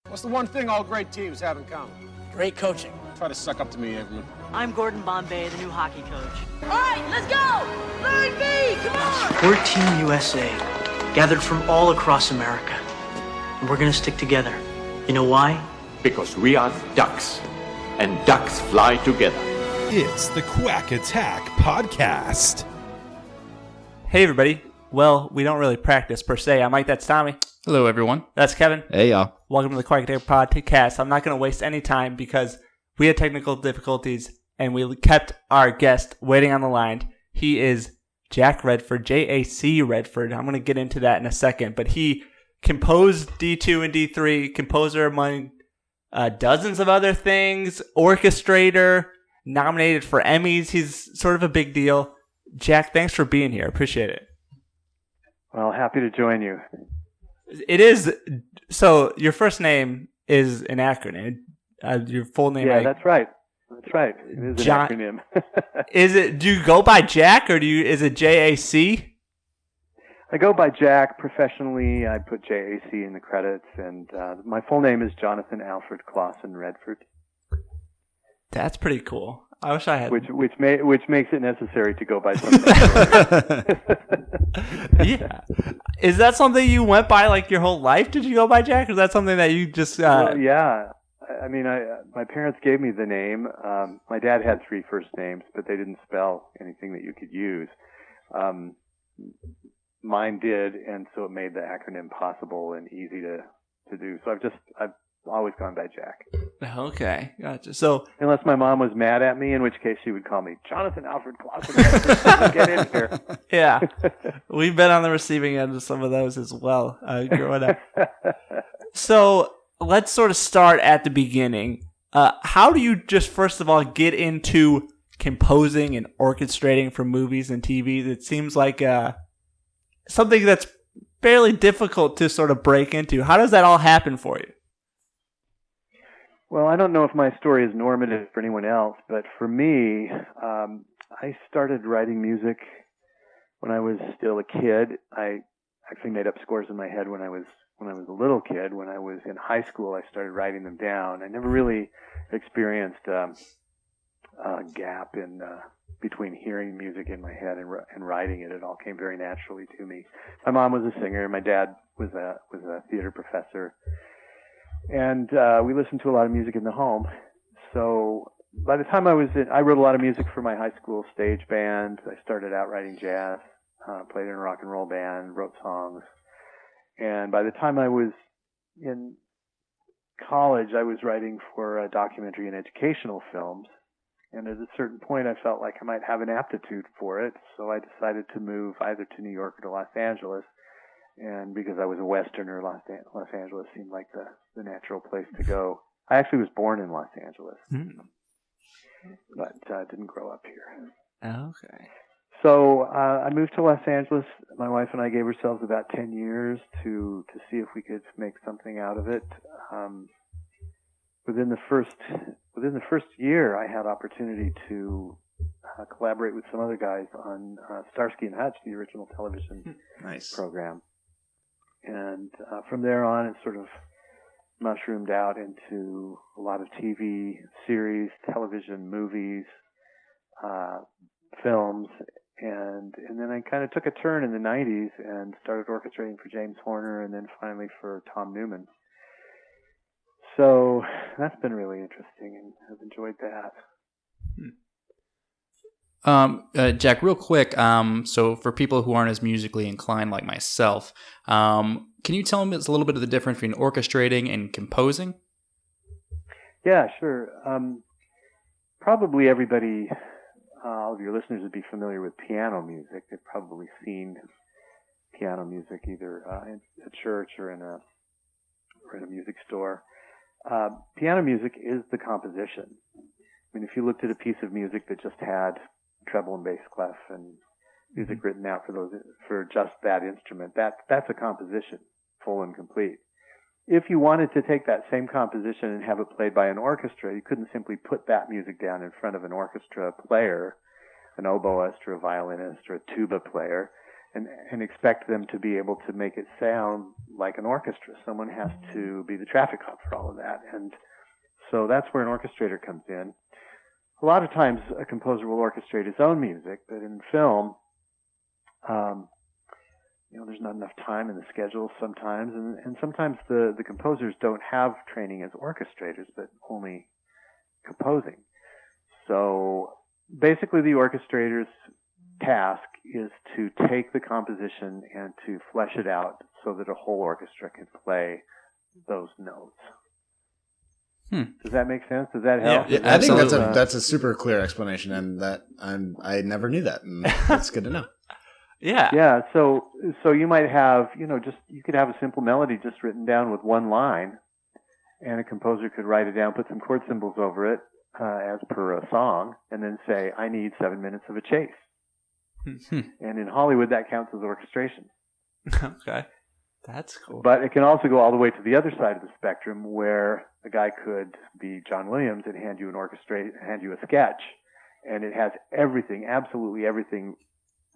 What's the one thing all great teams have in common? Great coaching. Try to suck up to me, everyone. I'm Gordon Bombay, the new hockey coach. All right, let's go! Line B, come on! We're Team USA, gathered from all across America. And we're gonna stick together. You know why? Because we are ducks, and ducks fly together. It's the Quack Attack Podcast. Hey, everybody. Well, we don't really practice per se. I'm Mike, that's Tommy. Hello, everyone. That's Kevin. Hey, y'all. Welcome to the Quack Attack Podcast. I'm not going to waste any time because we had technical difficulties and we kept our guest waiting on the line. He is Jack Redford, J.A.C. Redford. I'm going to get into that in a second, but he composed D2 and D3, composer among dozens of other things, orchestrator, nominated for Emmys. He's sort of a big deal. Jack, thanks for being here. Appreciate it. Well, happy to join you. It is. So your first name is an acronym. Your full name. Yeah, that's right. That's right. It is an acronym. Is it? Do you go by Jack or is it J.A.C.? I go by Jack professionally. I put J.A.C. in the credits, and my full name is Jonathan Alfred Clausen Redford. That's pretty cool. I wish I had. Which makes it necessary to go by something. Yeah. Is that something you went by like your whole life? Did you go by Jack? Or is that something that you just? Well, yeah. I mean, my parents gave me the name. My dad had 3 first names, but they didn't spell anything that you could use. Mine did, and so it made the acronym possible and easy to do. So I've always gone by Jack. Okay, gotcha. So unless my mom was mad at me, in which case she would call me Jonathan Alfred Clausen. Get in here. Yeah, we've been on the receiving end of some of those as well growing up. So let's sort of start at the beginning. How do you just first of all get into composing and orchestrating for movies and TVs? It seems like something that's fairly difficult to sort of break into. How does that all happen for you? Well, I don't know if my story is normative for anyone else, but for me, I started writing music when I was still a kid. I actually made up scores in my head when I was a little kid. When I was in high school, I started writing them down. I never really experienced a gap in between hearing music in my head and writing it. It all came very naturally to me. My mom was a singer. My dad was a theater professor. And we listened to a lot of music in the home. So by the time I wrote a lot of music for my high school stage band. I started out writing jazz, played in a rock and roll band, wrote songs. And by the time I was in college, I was writing for documentary and educational films. And at a certain point, I felt like I might have an aptitude for it. So I decided to move either to New York or to Los Angeles. And because I was a Westerner, Los Angeles seemed like the natural place to go. I actually was born in Los Angeles, but didn't grow up here. Okay. So I moved to Los Angeles. My wife and I gave ourselves about 10 years to see if we could make something out of it. Within the first year, I had opportunity to collaborate with some other guys on Starsky and Hutch, the original television program. And from there on, it sort of mushroomed out into a lot of TV series, television, movies, films, and then I kind of took a turn in the 90s and started orchestrating for James Horner and then finally for Tom Newman. So that's been really interesting, and I've enjoyed that. Jack, real quick, so for people who aren't as musically inclined like myself, can you tell me a little bit of the difference between orchestrating and composing? Yeah, sure. Probably everybody, all of your listeners would be familiar with piano music. They've probably seen piano music either in a church or in a music store. Piano music is the composition. I mean, if you looked at a piece of music that just had treble and bass clef and music written out for just that instrument, that's a composition, full and complete. If you wanted to take that same composition and have it played by an orchestra, you couldn't simply put that music down in front of an orchestra player, an oboist or a violinist or a tuba player. and expect them to be able to make it sound like an orchestra. Someone has to be the traffic cop for all of that. And so that's where an orchestrator comes in. A lot of times a composer will orchestrate his own music, but in film, there's not enough time in the schedule sometimes, and sometimes the composers don't have training as orchestrators, but only composing. So basically the orchestrator's task is to take the composition and to flesh it out so that a whole orchestra can play those notes. Does that make sense? Does that help? Yeah, I think that's a super clear explanation, and that I never knew that, and that's good to know. Yeah. So you might have, you could have a simple melody just written down with one line, and a composer could write it down, put some chord symbols over it as per a song, and then say, I need 7 minutes of a chase. And in Hollywood, that counts as orchestration. Okay. That's cool. But it can also go all the way to the other side of the spectrum, where a guy could be John Williams and hand you a sketch, and it has everything, absolutely everything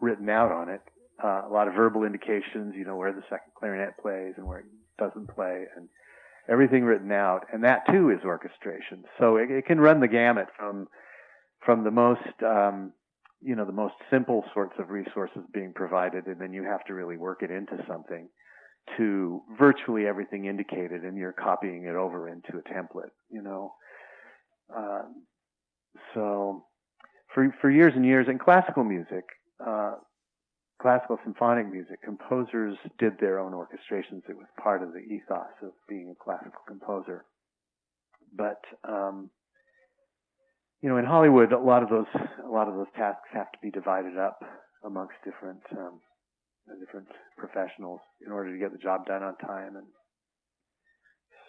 written out on it. A lot of verbal indications, where the second clarinet plays and where it doesn't play, and everything written out. And that too is orchestration. So it can run the gamut from the most, the most simple sorts of resources being provided, and then you have to really work it into something, to virtually everything indicated, and you're copying it over into a template, So for years and years in classical music, classical symphonic music, composers did their own orchestrations. It was part of the ethos of being a classical composer. But in Hollywood, a lot of those tasks have to be divided up amongst different professionals in order to get the job done on time, and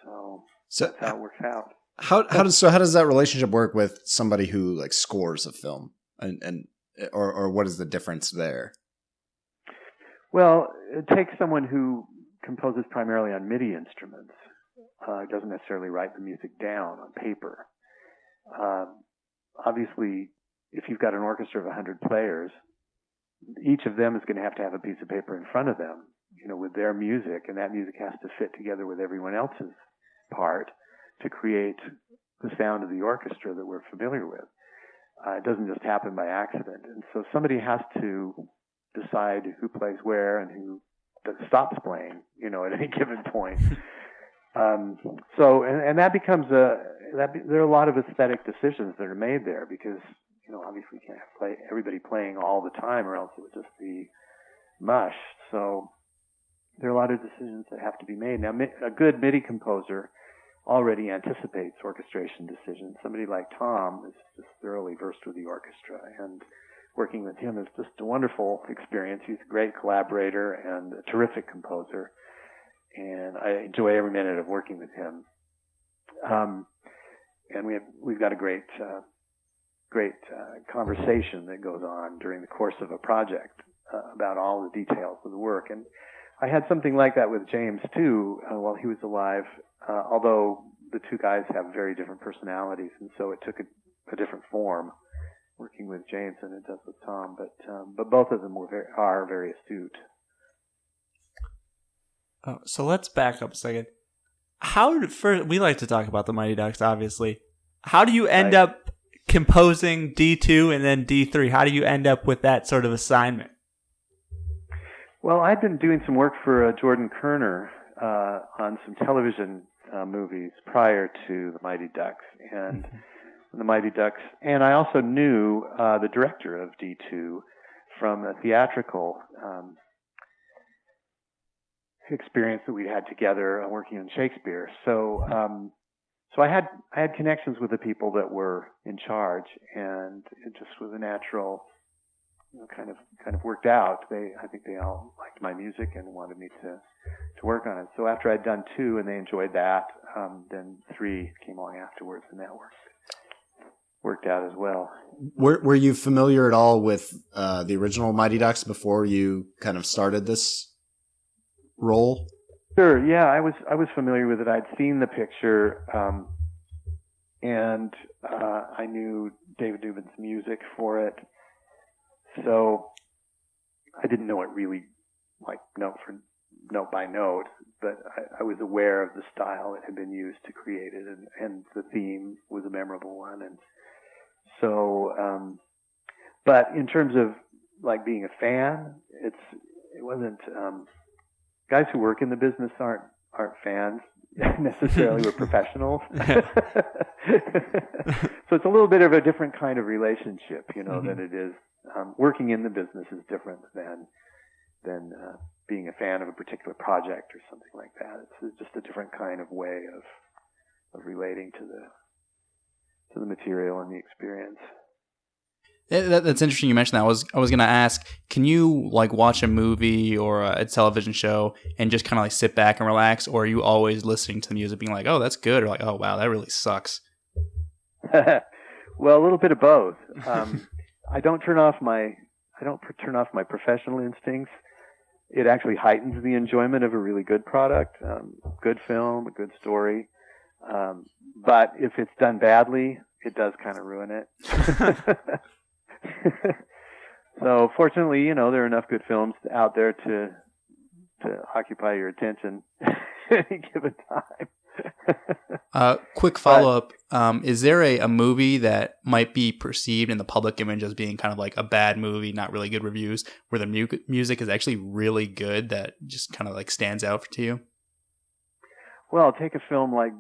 so that's how it works out. How does that relationship work with somebody who like scores a film, or what is the difference there? Well, it takes someone who composes primarily on MIDI instruments. Doesn't necessarily write the music down on paper. Obviously, if you've got an orchestra of 100 players, each of them is going to have a piece of paper in front of them, with their music, and that music has to fit together with everyone else's part to create the sound of the orchestra that we're familiar with. It doesn't just happen by accident. And so somebody has to decide who plays where and who stops playing, at any given point. And that becomes there are a lot of aesthetic decisions that are made there, because obviously you can't have everybody playing all the time, or else it would just be mush. So there are a lot of decisions that have to be made. Now, a good MIDI composer already anticipates orchestration decisions. Somebody like Tom is just thoroughly versed with the orchestra, and working with him is just a wonderful experience. He's a great collaborator and a terrific composer, and I enjoy every minute of working with him. And we've got a great conversation that goes on during the course of a project about all the details of the work. And I had something like that with James too while he was alive, although the two guys have very different personalities, and so it took a different form working with James than it does with Tom. But both of them are very astute. Oh, so let's back up a second. We like to talk about the Mighty Ducks, obviously. How do you end up composing D2 and then D3? How do you end up with that sort of assignment? Well, I'd been doing some work for Jordan Kerner on some television movies prior to the Mighty Ducks and the Mighty Ducks, and I also knew the director of D2 from a theatrical experience that we had together working on Shakespeare. So I had connections with the people that were in charge, and it just was a natural, kind of worked out. I think they all liked my music and wanted me to work on it. So after I'd done 2 and they enjoyed that, then 3 came along afterwards, and that worked out as well. Were you familiar at all with the original Mighty Ducks before you kind of started this role? Sure. Yeah, I was familiar with it. I'd seen the picture, and I knew David Newman's music for it. So I didn't know it really like note by note, but I was aware of the style that had been used to create it, and the theme was a memorable one. And so, but in terms of like being a fan, it wasn't, guys who work in the business aren't fans necessarily. We're professionals. So it's a little bit of a different kind of relationship, than it is. Working in the business is different than being a fan of a particular project or something like that. It's just a different kind of way of relating to the material and the experience. That's interesting you mentioned that. I was going to ask, can you like watch a movie or a television show and just kind of like sit back and relax, or are you always listening to the music being like, oh, that's good, or like, oh, wow, that really sucks? Well, a little bit of both. I don't turn off my professional instincts. It actually heightens the enjoyment of a really good product, good film, a good story. But if it's done badly, it does kind of ruin it. So fortunately, there are enough good films out there to occupy your attention at any given time. Quick follow-up. Is there a movie that might be perceived in the public image as being kind of like a bad movie, not really good reviews, where the music is actually really good that just kind of like stands out to you? Well, take a film like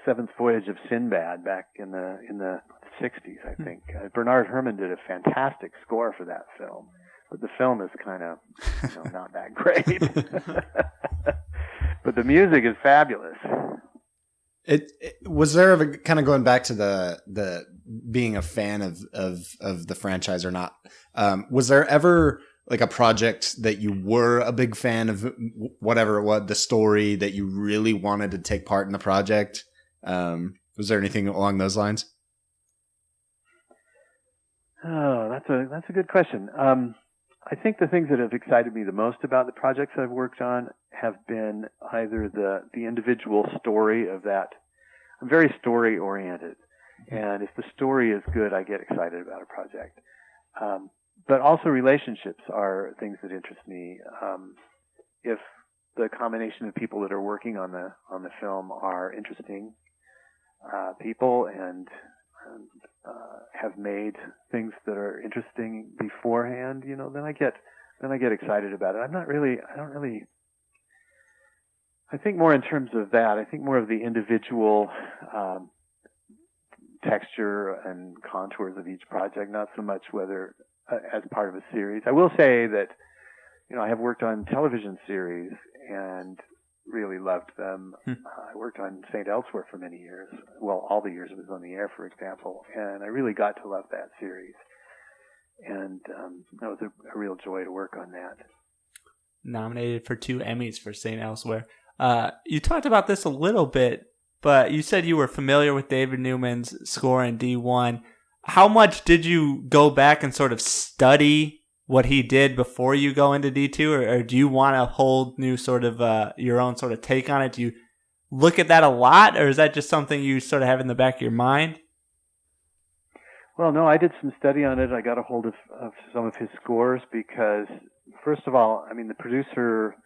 Seventh Voyage of Sinbad back in the 60s, I think. Bernard Herrmann did a fantastic score for that film, but the film is kind of not that great. But the music is fabulous. It was there ever, kind of going back to the being a fan of the franchise or not, was there ever like a project that you were a big fan of, whatever it was, the story that you really wanted to take part in the project? Was there anything along those lines? Oh, that's a good question. I think the things that have excited me the most about the projects I've worked on have been either the individual story of that. I'm very story oriented, and if the story is good, I get excited about a project. But also relationships are things that interest me. If the combination of people that are working on the film are interesting people and have made things that are interesting beforehand, then I get excited about it. I think more in terms of that. I think more of the individual texture and contours of each project, not so much whether as part of a series. I will say that, I have worked on television series and really loved them. I worked on St. Elsewhere for many years. Well, all the years it was on the air, for example, and I really got to love that series. And that was a real joy to work on that. Nominated for 2 Emmys for St. Elsewhere. You talked about this a little bit, but you said you were familiar with David Newman's score in D1. How much did you go back and sort of study what he did before you go into D2, or do you want a whole new sort of your own sort of take on it? Do you look at that a lot, or is that just something you sort of have in the back of your mind? Well, no, I did some study on it. I got a hold of some of his scores because, first of all, the producer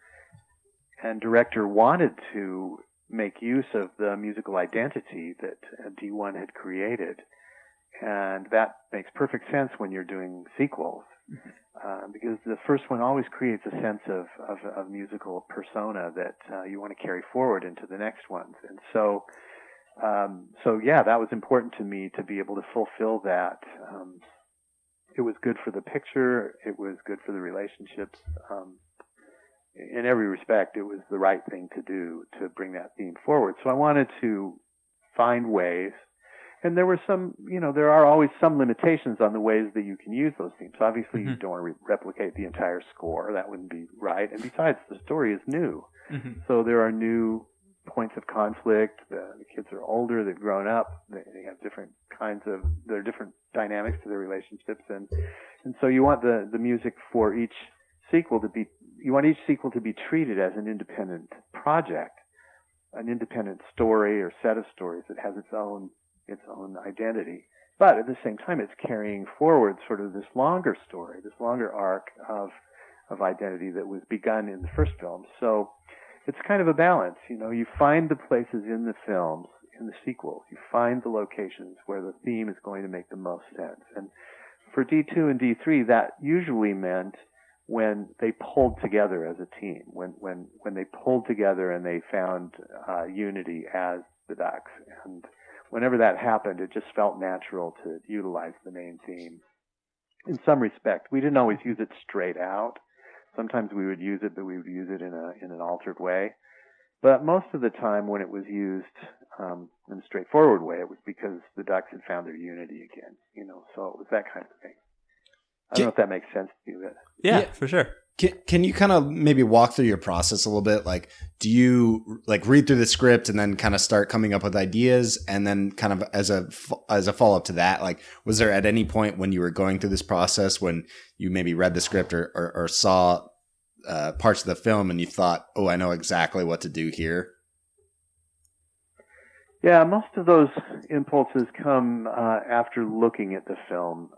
and director wanted to make use of the musical identity that D1 had created. And that makes perfect sense when you're doing sequels. Because the first one always creates a sense of musical persona that you want to carry forward into the next ones. And so yeah, that was important to me to be able to fulfill that. It was good for the picture. It was good for the relationships. In every respect, it was the right thing to do to bring that theme forward. So I wanted to find ways. And there were some, there are always some limitations on the ways that you can use those themes. Obviously, you don't want to replicate the entire score. That wouldn't be right. And besides, the story is new. So there are new points of conflict. The kids are older. They've grown up. They have there are different dynamics to their relationships. And so you want the music for each sequel to be treated as an independent project, an independent story or set of stories that has its own identity. But at the same time, it's carrying forward sort of this longer story, this longer arc of identity that was begun in the first film. So it's kind of a balance. You find the places in the films, in the sequels, you find the locations where the theme is going to make the most sense. And for D2 and D3, that usually meant when they pulled together as a team, when they pulled together and they found unity as the Ducks. And whenever that happened, it just felt natural to utilize the main theme. In some respect, we didn't always use it straight out. Sometimes we would use it, but we would use it in an altered way. But most of the time when it was used in a straightforward way, it was because the Ducks had found their unity again, so it was that kind of thing. I don't know if that makes sense to you. But yeah, for sure. Can you kind of maybe walk through your process a little bit? Like, do you like read through the script and then kind of start coming up with ideas, and then kind of as a follow up to that, like, was there at any point when you were going through this process when you maybe read the script or saw parts of the film and you thought, oh, I know exactly what to do here? Yeah, most of those impulses come after looking at the film.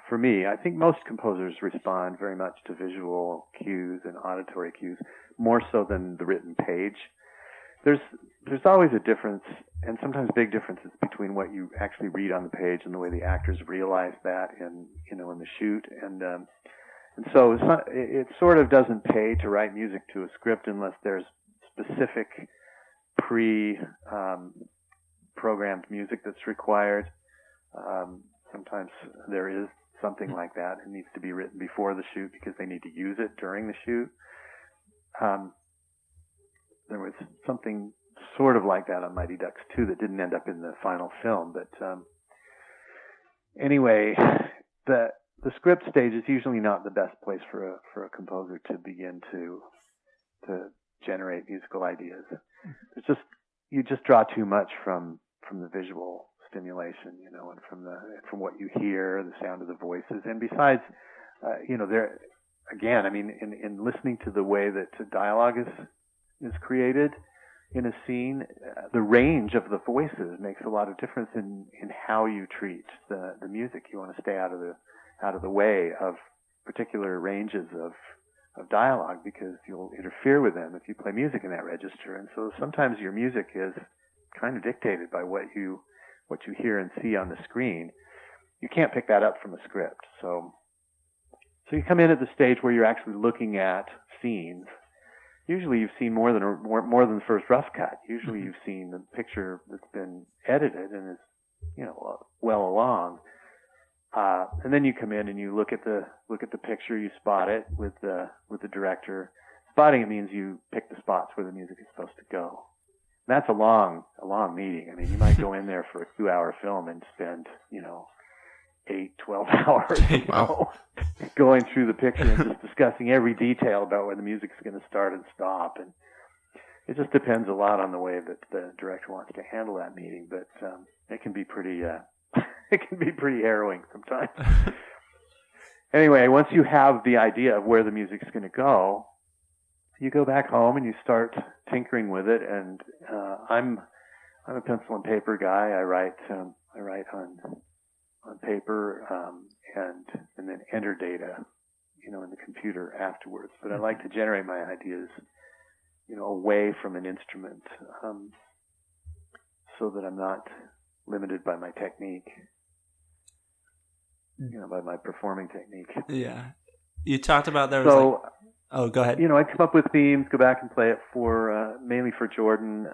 For me, I think most composers respond very much to visual cues and auditory cues, more so than the written page. There's always a difference, and sometimes big differences, between what you actually read on the page and the way the actors realize that in the shoot. And so it sort of doesn't pay to write music to a script unless there's specific programmed music that's required. Sometimes there is something like that. It needs to be written before the shoot because they need to use it during the shoot. There was something sort of like that on Mighty Ducks 2 that didn't end up in the final film. But anyway, the script stage is usually not the best place for a composer to begin to generate musical ideas. You just draw too much from the visual stimulation, and from what you hear, the sound of the voices. And besides, there again, I mean, in listening to the way that dialogue is created in a scene, the range of the voices makes a lot of difference in how you treat the music. You want to stay out of the way of particular ranges of dialogue because you'll interfere with them if you play music in that register. And so sometimes your music is kind of dictated by what you hear and see on the screen. You can't pick that up from a script. So you come in at the stage where you're actually looking at scenes. Usually you've seen more than the first rough cut. Usually you've seen the picture that's been edited and is well along. And then you come in and you look at the picture, you spot it with the director. Spotting it means you pick the spots where the music is supposed to go. And that's a long meeting. I mean, you might go in there for a 2-hour film and spend 8-12 hours going through the picture and just discussing every detail about where the music's going to start and stop. And it just depends a lot on the way that the director wants to handle that meeting. But it can be pretty harrowing sometimes. Anyway, once you have the idea of where the music's going to go, you go back home and you start tinkering with it. And I'm a pencil and paper guy. I write on paper and then enter data, in the computer afterwards. But I like to generate my ideas, away from an instrument, so that I'm not limited by my technique, by my performing technique. Yeah. You talked about there was oh, go ahead. I come up with themes, go back and play it mainly for Jordan.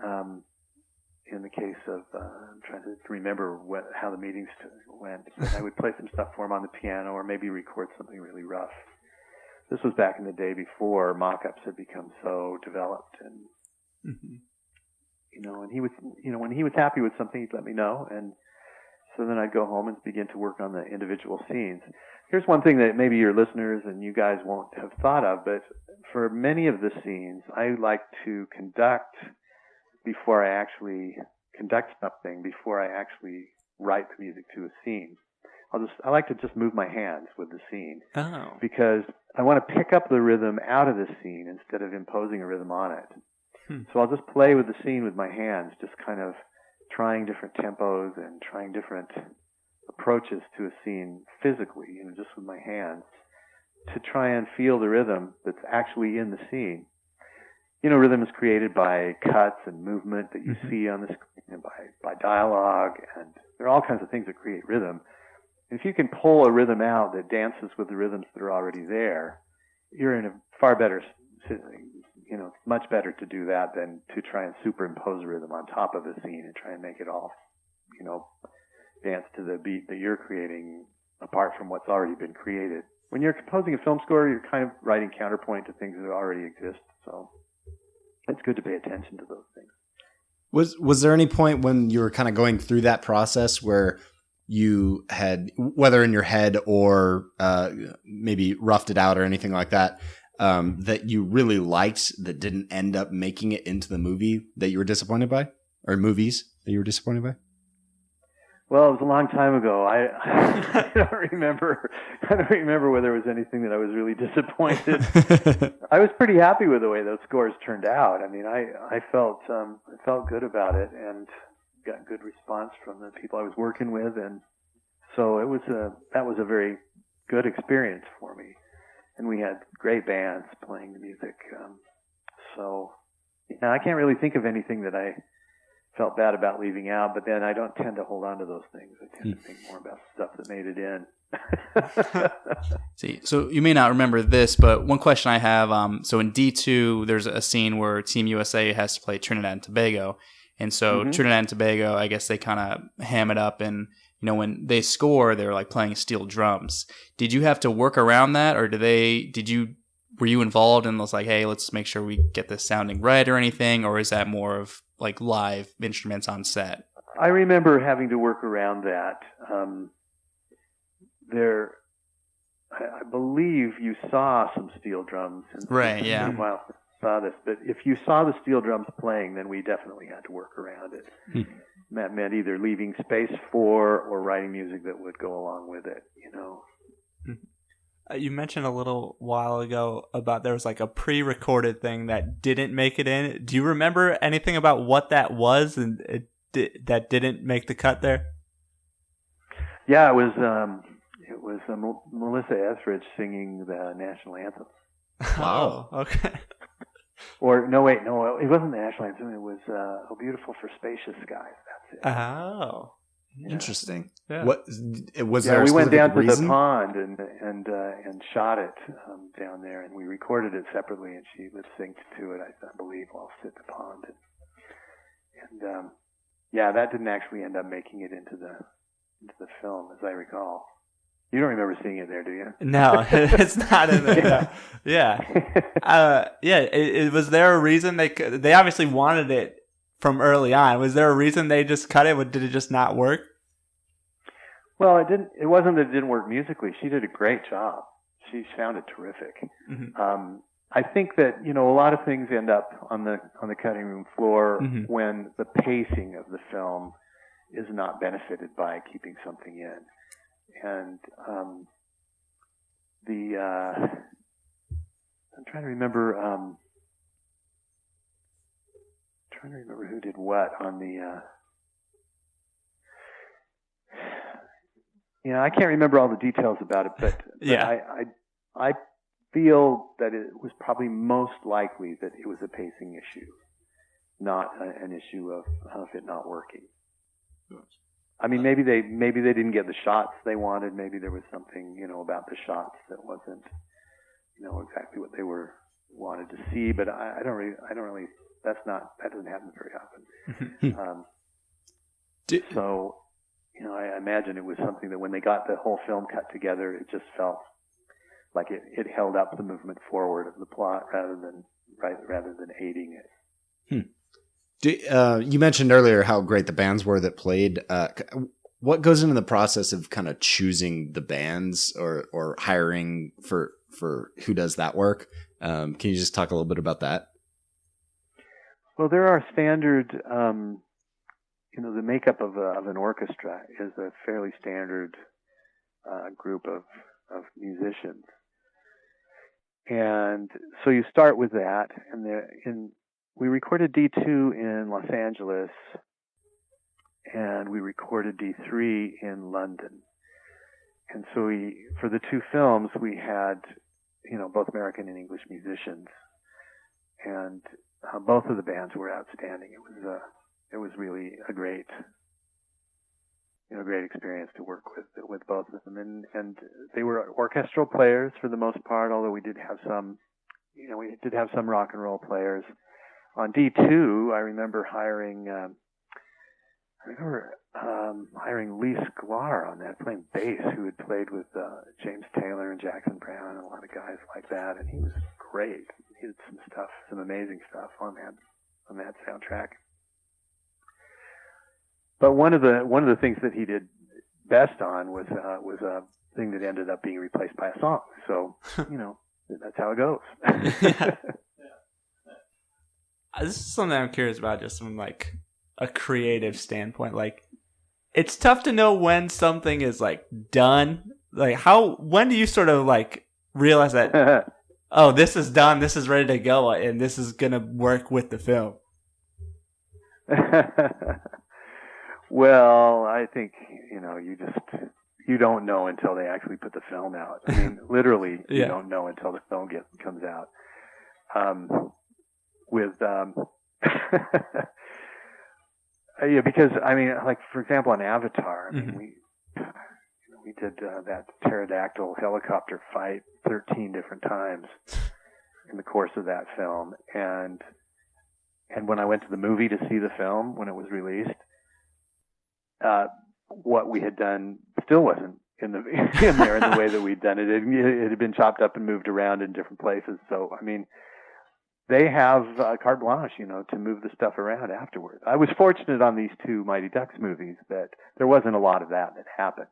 In the case of, I'm trying to remember how the meetings went. But I would play some stuff for him on the piano or maybe record something really rough. This was back in the day before mock-ups had become so developed. And, and he was, when he was happy with something, he'd let me know. And so then I'd go home and begin to work on the individual scenes. Here's one thing that maybe your listeners and you guys won't have thought of, but for many of the scenes, I like to conduct before I actually write the music to a scene. I like to just move my hands with the scene. Oh. Because I want to pick up the rhythm out of the scene instead of imposing a rhythm on it. So I'll just play with the scene with my hands, just kind of trying different tempos and trying different approaches to a scene physically, just with my hands, to try and feel the rhythm that's actually in the scene. Rhythm is created by cuts and movement that you see on the screen, and by dialogue, and there are all kinds of things that create rhythm. And if you can pull a rhythm out that dances with the rhythms that are already there, you're in a far better, much better to do that than to try and superimpose a rhythm on top of a scene and try and make it all, dance to the beat that you're creating apart from what's already been created. When you're composing a film score, you're kind of writing counterpoint to things that already exist. So it's good to pay attention to those things. Was there any point when you were kind of going through that process where you had, whether in your head or maybe roughed it out or anything like that, that you really liked that didn't end up making it into the movie that you were disappointed by, or movies that you were disappointed by? Well, it was a long time ago. I don't remember. I don't remember whether there was anything that I was really disappointed. I was pretty happy with the way those scores turned out. I mean, I felt good about it and got good response from the people I was working with, and so that was a very good experience for me. And we had great bands playing the music. So I can't really think of anything that I felt bad about leaving out, but then I don't tend to hold on to those things. I tend to think more about stuff that made it in. See, so you may not remember this, but one question I have, so in D2, there's a scene where Team USA has to play Trinidad and Tobago. And so Trinidad and Tobago, I guess they kind of ham it up, and when they score, they're like playing steel drums. Did you have to work around that, or were you involved in those, like, hey, let's make sure we get this sounding right or anything, or is that more of like live instruments on set? I remember having to work around that. I believe you saw some steel drums. Right, yeah. Well, saw this, but if you saw the steel drums playing, then we definitely had to work around it. That meant either leaving space for or writing music that would go along with it, You mentioned a little while ago about there was like a pre-recorded thing that didn't make it in. Do you remember anything about what that was and that didn't make the cut there? Yeah, it was Melissa Etheridge singing the national anthem. Wow. Okay. Or no, it wasn't the national anthem. It was "Oh Beautiful for Spacious Skies." That's it. Oh. Yeah. Interesting. Yeah. What was there? We went down to reason? the pond and shot it down there, and we recorded it separately. And she lip synced to it, I believe, while at the pond. And that didn't actually end up making it into the film, as I recall. You don't remember seeing it there, do you? No, it's not in there. Yeah. Was there a reason they obviously wanted it from early on? Was there a reason they just cut it? Did it just not work? Well, it didn't. It wasn't that it didn't work musically. She did a great job. She sounded terrific. Mm-hmm. I think that a lot of things end up on the cutting room floor when the pacing of the film is not benefited by keeping something in. And I'm trying to remember. Trying to remember who did what on the. I can't remember all the details about it, but yeah, I feel that it was probably most likely that it was a pacing issue, not an issue of it not working. I mean, maybe they didn't get the shots they wanted. Maybe there was something about the shots that wasn't exactly what they wanted to see. But I don't really. That doesn't happen very often. So I imagine it was something that when they got the whole film cut together, it just felt like it held up the movement forward of the plot rather than aiding it. You mentioned earlier how great the bands were that played. What goes into the process of kind of choosing the bands or hiring for who does that work? Can you just talk a little bit about that? Well, there are standard, the makeup of an orchestra is a fairly standard group of musicians. And so you start with that, and we recorded D2 in Los Angeles, and we recorded D3 in London. And so for the two films, we had, both American and English musicians, and both of the bands were outstanding. It was really a great experience to work with both of them, and they were orchestral players for the most part, although we did have some rock and roll players. On D2, I remember hiring Lee Sklar on that, playing bass, who had played with James Taylor and Jackson Browne and a lot of guys like that, and he was great. He did some amazing stuff on that soundtrack. But one of the things that he did best on was a thing that ended up being replaced by a song. So that's how it goes. This is something I'm curious about, just from like a creative standpoint. Like, it's tough to know when something is like done. Like, when do you sort of like realize that, oh, this is done, this is ready to go, and this is gonna work with the film? Well, I think you don't know until they actually put the film out. I mean, literally, you don't know until the film comes out. Because I mean, like for example, on Avatar, I mean, we did that pterodactyl helicopter fight 13 different times in the course of that film, and when I went to the movie to see the film when it was released, what we had done still wasn't in there in the way that we'd done it. It had been chopped up and moved around in different places. So I mean, they have carte blanche, to move the stuff around afterwards. I was fortunate on these two Mighty Ducks movies that there wasn't a lot of that happened.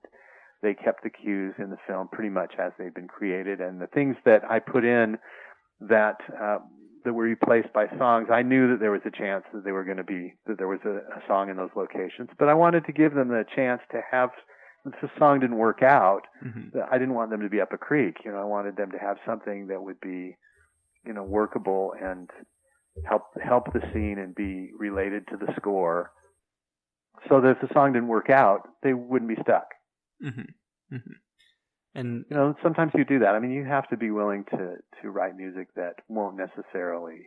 They kept the cues in the film pretty much as they'd been created, and the things that I put in that were replaced by songs, I knew that there was a chance that there was a song in those locations, but I wanted to give them the chance to have, if the song didn't work out, I didn't want them to be up a creek. I wanted them to have something that would be, workable and help the scene and be related to the score, so that if the song didn't work out, they wouldn't be stuck. Mm-hmm. Mm-hmm. And sometimes you do that. I mean, you have to be willing to write music that won't necessarily,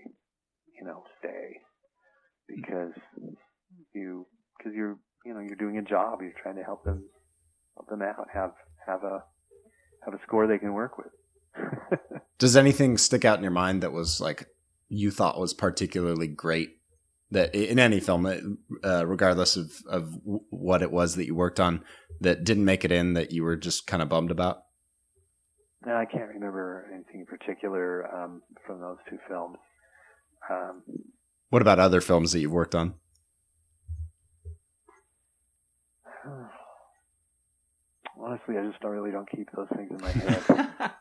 stay, because you're doing a job. You're trying to help them out, have a score they can work with. Does anything stick out in your mind that was like you thought was particularly great, that in any film, regardless of what it was that you worked on, that didn't make it in, that you were just kind of bummed about? No, I can't remember anything in particular from those two films. What about other films that you've worked on? Honestly, I just really don't keep those things in my head.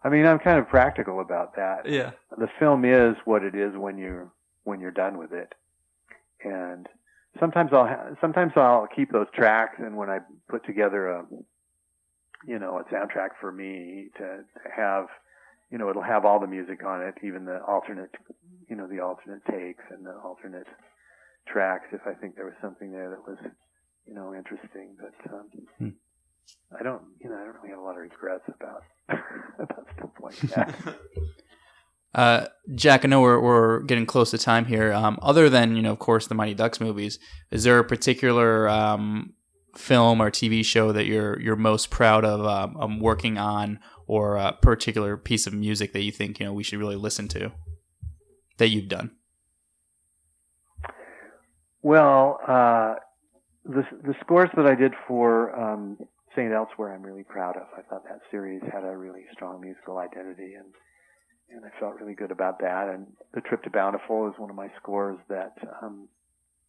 I mean, I'm kind of practical about that. Yeah. The film is what it is when you're done with it, and sometimes I'll keep those tracks, and when I put together a soundtrack for me to have, it'll have all the music on it, even the alternate takes and the alternate tracks, if I think there was something there that was, interesting. But I don't really have a lot of regrets about stuff like that. Jack, I know we're getting close to time here. Other than, of course, the Mighty Ducks movies, is there a particular film or TV show that you're most proud of working on, or a particular piece of music that you think we should really listen to that you've done? Well, the scores that I did for St. Elsewhere, I'm really proud of. I thought that series had a really strong musical identity, and I felt really good about that. And The Trip to Bountiful is one of my scores that I'm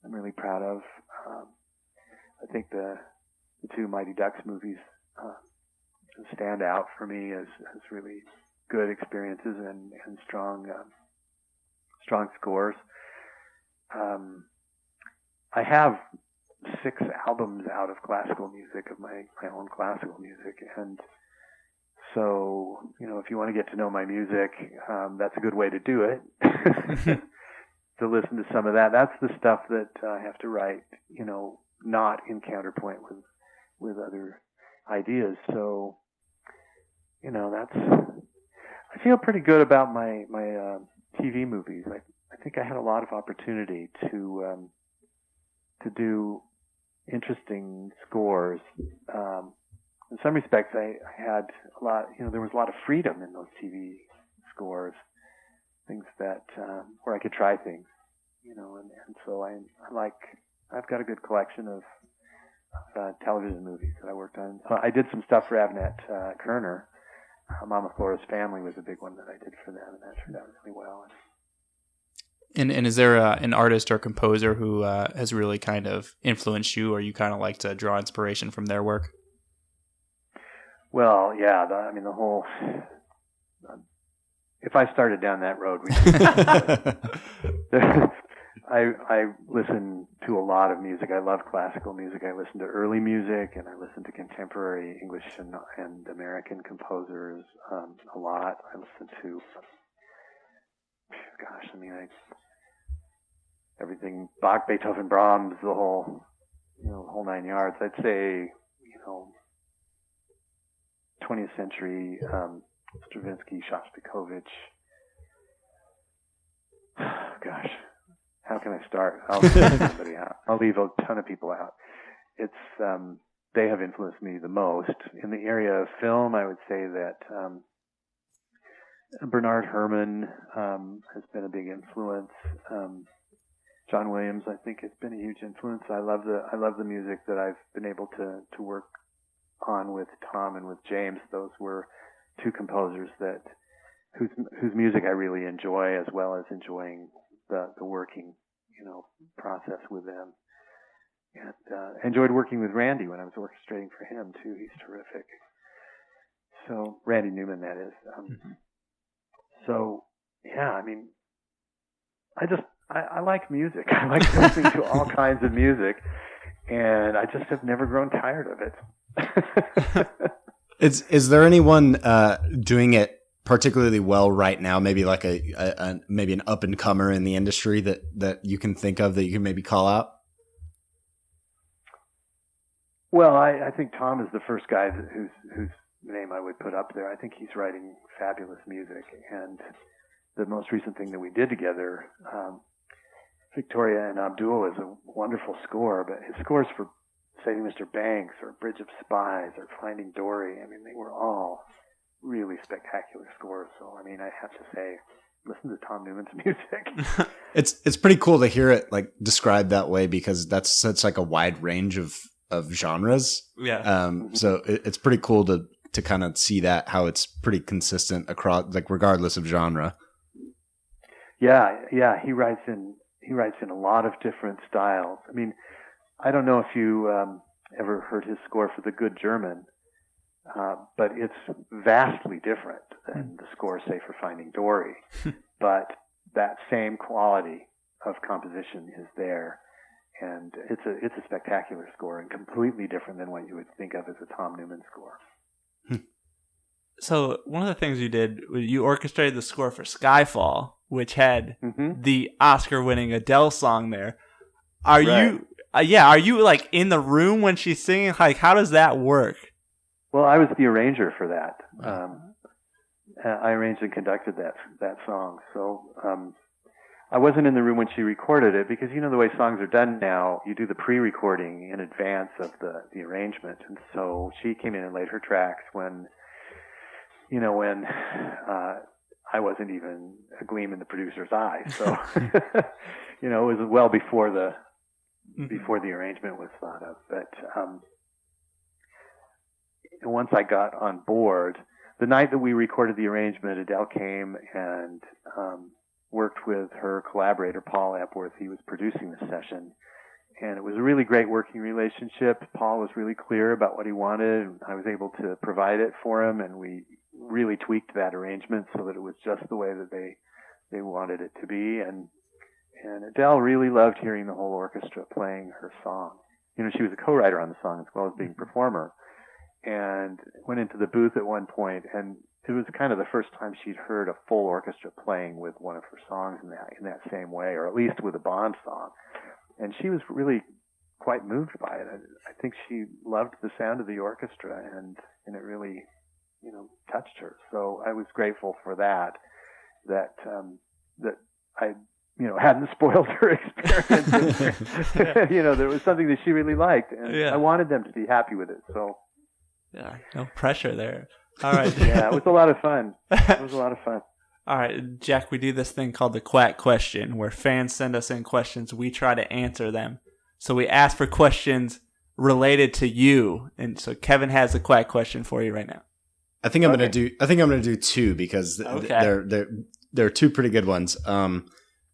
really proud of. I think the two Mighty Ducks movies stand out for me as really good experiences and strong scores. I have 6 albums out of classical music, of my own classical music, and so if you want to get to know my music, that's a good way to do it. To listen to some of that. That's the stuff that I have to write, not in counterpoint with other ideas. So, I feel pretty good about my TV movies. I think I had a lot of opportunity to do interesting scores. In some respects, I had a lot. There was a lot of freedom in those TV scores, things that where I could try things. And so I've got a good collection of television movies that I worked on. I did some stuff for Avnet Kerner. Mama Flora's Family was a big one that I did for them, and that turned out really well. And is there an artist or composer who has really kind of influenced you, or you kind of like to draw inspiration from their work? Well, yeah. The whole. If I started down that road, I listen to a lot of music. I love classical music. I listen to early music, and I listen to contemporary English and American composers a lot. I listen to, everything Bach, Beethoven, Brahms, the whole nine yards. I'd say, 20th century Stravinsky, Shostakovich. Gosh. How can I start? I'll leave somebody out. I'll leave a ton of people out. It's they have influenced me the most. In the area of film, I would say that Bernard Herrmann has been a big influence. John Williams, I think, has been a huge influence. I love the music that I've been able to work on with Tom and with James. Those were two composers whose music I really enjoy, as well as enjoying the working, process with them. And enjoyed working with Randy when I was orchestrating for him too. He's terrific. So Randy Newman, that is. So yeah, I like music. I like listening to all kinds of music, and I just have never grown tired of it. Is there anyone doing it particularly well right now? Maybe like maybe an up and comer in the industry that you can think of that you can maybe call out? Well, I think Tom is the first guy whose name I would put up there. I think he's writing fabulous music, and the most recent thing that we did together, Victoria and Abdul, is a wonderful score, but his scores for Saving Mr. Banks or Bridge of Spies or Finding Dory, they were all really spectacular scores. So, I have to say, listen to Tom Newman's music. It's pretty cool to hear it described that way, because that's such a wide range of genres. Yeah. So it's pretty cool to kind of see that, how it's pretty consistent across, regardless of genre. Yeah. He writes in a lot of different styles. I don't know if you ever heard his score for The Good German, but it's vastly different than the score, say, for Finding Dory. But that same quality of composition is there, and it's a spectacular score and completely different than what you would think of as a Tom Newman score. So one of the things you did, you orchestrated the score for Skyfall, which had the Oscar-winning Adele song there. Are you in the room when she's singing? How does that work? Well, I was the arranger for that. I arranged and conducted that song. So I wasn't in the room when she recorded it, because the way songs are done now, you do the pre-recording in advance of the arrangement. And so she came in and laid her tracks when I wasn't even a gleam in the producer's eye. So it was well before the arrangement was thought of. But once I got on board, the night that we recorded the arrangement, Adele came and worked with her collaborator, Paul Epworth. He was producing the session, and it was a really great working relationship. Paul was really clear about what he wanted, and I was able to provide it for him, and we really tweaked that arrangement so that it was just the way that they wanted it to be. And Adele really loved hearing the whole orchestra playing her song. She was a co-writer on the song as well as being performer, and went into the booth at one point, and it was kind of the first time she'd heard a full orchestra playing with one of her songs in that same way, or at least with a Bond song. And she was really quite moved by it. I think she loved the sound of the orchestra, and it really, touched her. So I was grateful for that I, hadn't spoiled her experience. There was something that she really liked, and I wanted them to be happy with it. So, yeah, no pressure there. All right. Yeah, it was a lot of fun. All right, Jack, we do this thing called the Quack Question, where fans send us in questions. We try to answer them. So we ask for questions related to you. And so Kevin has a Quack Question for you right now. I think I'm gonna do two because they're two pretty good ones.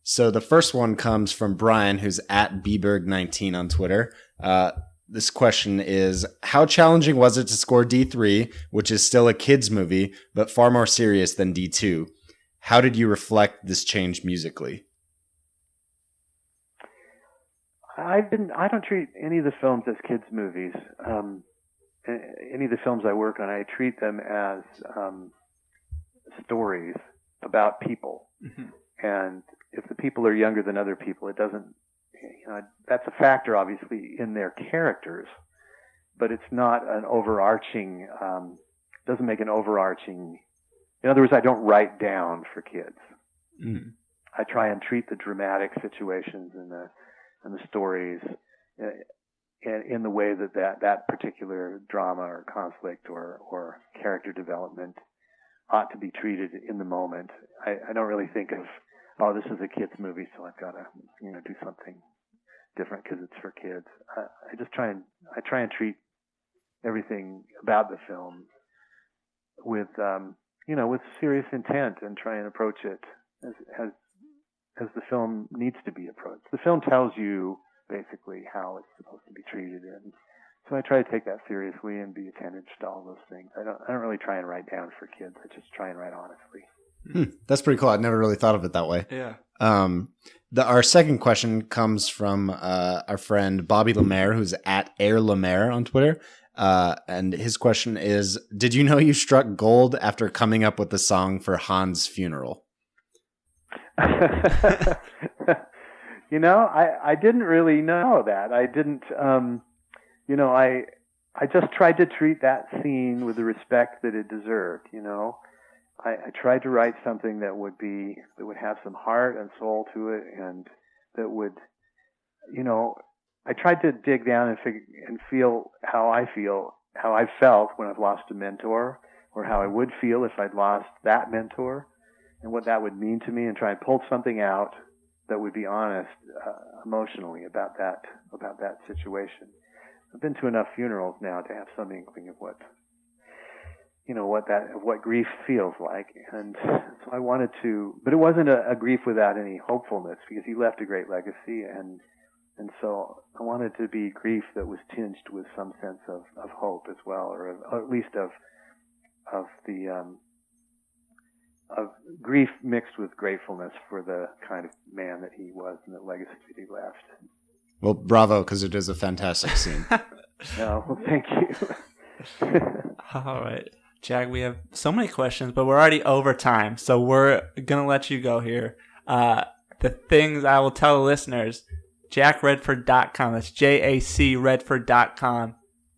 So the first one comes from Brian, who's at bberg19 on Twitter. This question is, how challenging was it to score D3, which is still a kids movie, but far more serious than D2? How did you reflect this change musically? I don't treat any of the films as kids movies. Any of the films I work on, I treat them as stories about people. Mm-hmm. And if the people are younger than other people, it doesn't, that's a factor obviously in their characters, but it's not an overarching, doesn't make an overarching, in other words, I don't write down for kids. Mm. I try and treat the dramatic situations and the stories in the way that particular drama or conflict or character development ought to be treated in the moment. I don't really think of, this is a kid's movie, so I've got to, do something different because it's for kids. I try and treat everything about the film with, with serious intent, and try and approach it as the film needs to be approached. The film tells you basically how it's supposed to be treated, and so I try to take that seriously and be attentive to all those things. I don't really try and write down for kids. I just try and write honestly. That's pretty cool. I'd never really thought of it that way. Yeah. Our second question comes from our friend Bobbylemare, who's at airlemare on Twitter. And his question is, did you know you struck gold after coming up with the song for Han's funeral? I didn't really know that. I didn't, I just tried to treat that scene with the respect that it deserved, I tried to write something that would have some heart and soul to it, and that would, I tried to dig down and feel how I felt when I've lost a mentor, or how I would feel if I'd lost that mentor, and what that would mean to me, and try and pull something out that would be honest emotionally about that situation. I've been to enough funerals now to have some inkling of what grief feels like, and so I wanted to, but it wasn't a grief without any hopefulness, because he left a great legacy, and so I wanted to be grief that was tinged with some sense of hope as well, or at least of grief mixed with gratefulness for the kind of man that he was and the legacy that he left. Well, bravo, because it is a fantastic scene. Well, thank you. All right. Jack, we have so many questions, but we're already over time, so we're going to let you go here. The things I will tell the listeners, jackredford.com. That's J.A.C. Redford.com.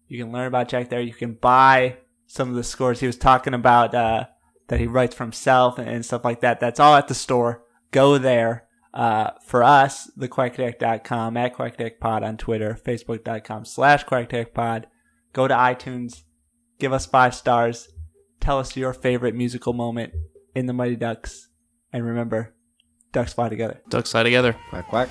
You can learn about Jack there. You can buy some of the scores he was talking about that he writes for himself and stuff like that. That's all at the store. Go there. For us, thequackdeck.com, at quackdeckpod on Twitter, facebook.com/quackdeckpod. Go to iTunes. Give us 5 stars. Tell us your favorite musical moment in the Mighty Ducks. And remember, ducks fly together. Ducks fly together. Quack, quack.